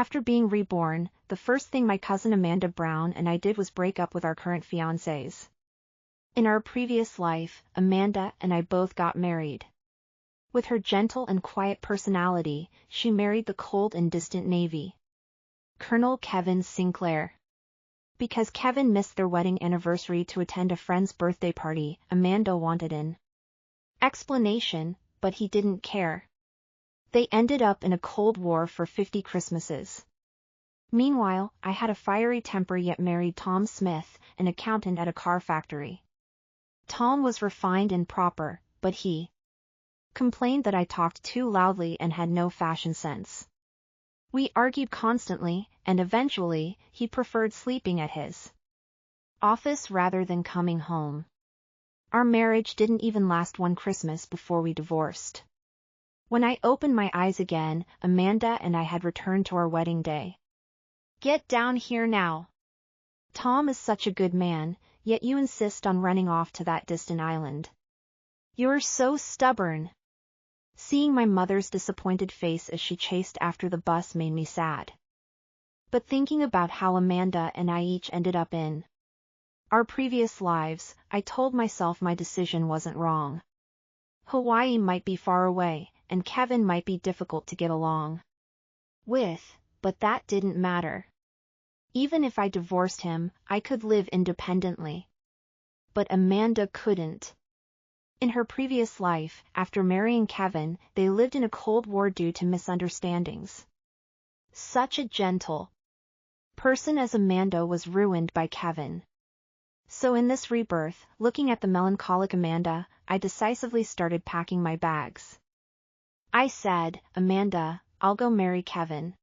After being reborn, the first thing my cousin Amanda Brown and I did was break up with our current fiancés. In our previous life, Amanda and I both got married. With her gentle and quiet personality, she married the cold and distant Navy. Colonel Kevin Sinclair. Because Kevin missed their wedding anniversary to attend a friend's birthday party, Amanda wanted an explanation, but he didn't care. They ended up in a Cold War for 50 Christmases. Meanwhile, I had a fiery temper yet married Tom Smith, an accountant at a car factory. Tom was refined and proper, but he complained that I talked too loudly and had no fashion sense. We argued constantly, and eventually, he preferred sleeping at his office rather than coming home. Our marriage didn't even last one Christmas before we divorced. When I opened my eyes again, Amanda and I had returned to our wedding day. Get down here now. Tom is such a good man, yet you insist on running off to that distant island. You're so stubborn. Seeing my mother's disappointed face as she chased after the bus made me sad. But thinking about how Amanda and I each ended up in our previous lives, I told myself my decision wasn't wrong. Hawaii might be far away, and Kevin might be difficult to get along with, but that didn't matter. Even if I divorced him, I could live independently. But Amanda couldn't. In her previous life, after marrying Kevin, they lived in a Cold War due to misunderstandings. Such a gentle person as Amanda was ruined by Kevin. So in this rebirth, looking at the melancholic Amanda, I decisively started packing my bags. I said, Amanda, I'll go marry Kevin.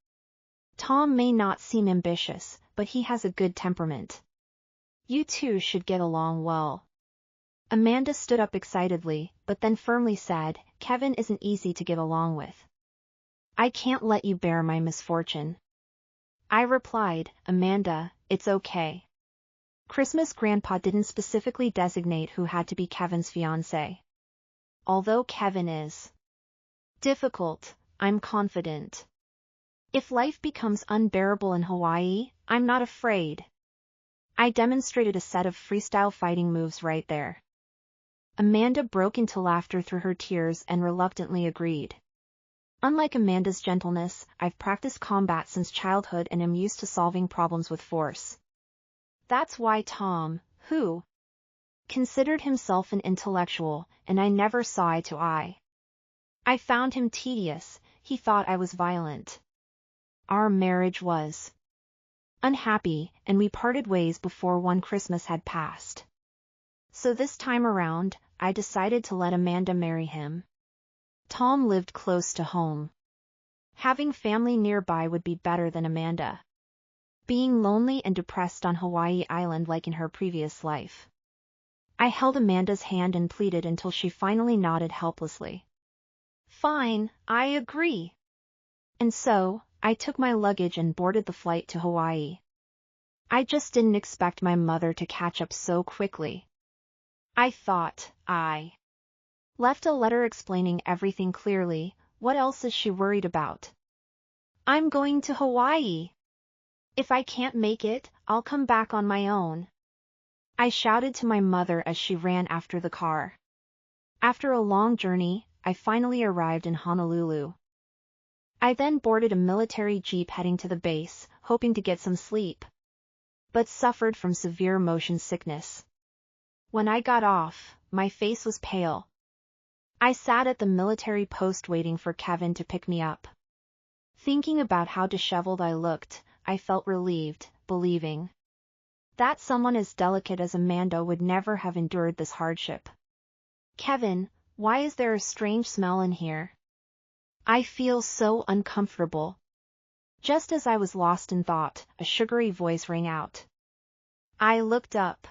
Tom may not seem ambitious, but he has a good temperament. You two should get along well. Amanda stood up excitedly, but then firmly said, Kevin isn't easy to get along with. I can't let you bear my misfortune. I replied, Amanda, it's okay. Christmas Grandpa didn't specifically designate who had to be Kevin's fiancé. Although Kevin is difficult, I'm confident. If life becomes unbearable in Hawaii, I'm not afraid. I demonstrated a set of freestyle fighting moves right there. Amanda broke into laughter through her tears and reluctantly agreed. Unlike Amanda's gentleness, I've practiced combat since childhood and am used to solving problems with force. That's why Tom, who considered himself an intellectual, and I never saw eye to eye. I found him tedious, he thought I was violent. Our marriage was unhappy, and we parted ways before one Christmas had passed. So this time around, I decided to let Amanda marry him. Tom lived close to home. Having family nearby would be better than Amanda being lonely and depressed on Hawaii Island like in her previous life. I held Amanda's hand and pleaded until she finally nodded helplessly. Fine, I agree. And so, I took my luggage and boarded the flight to Hawaii. I just didn't expect my mother to catch up so quickly. I thought I left a letter explaining everything clearly. What else is she worried about? I'm going to Hawaii. If I can't make it, I'll come back on my own. I shouted to my mother as she ran after the car. After a long journey, I finally arrived in Honolulu. I then boarded a military jeep heading to the base, hoping to get some sleep, but suffered from severe motion sickness. When I got off, my face was pale. I sat at the military post waiting for Kevin to pick me up. Thinking about how disheveled I looked, I felt relieved, believing that someone as delicate as Amanda would never have endured this hardship. Kevin, why is there a strange smell in here? I feel so uncomfortable. Just as I was lost in thought, a sugary voice rang out. I looked up.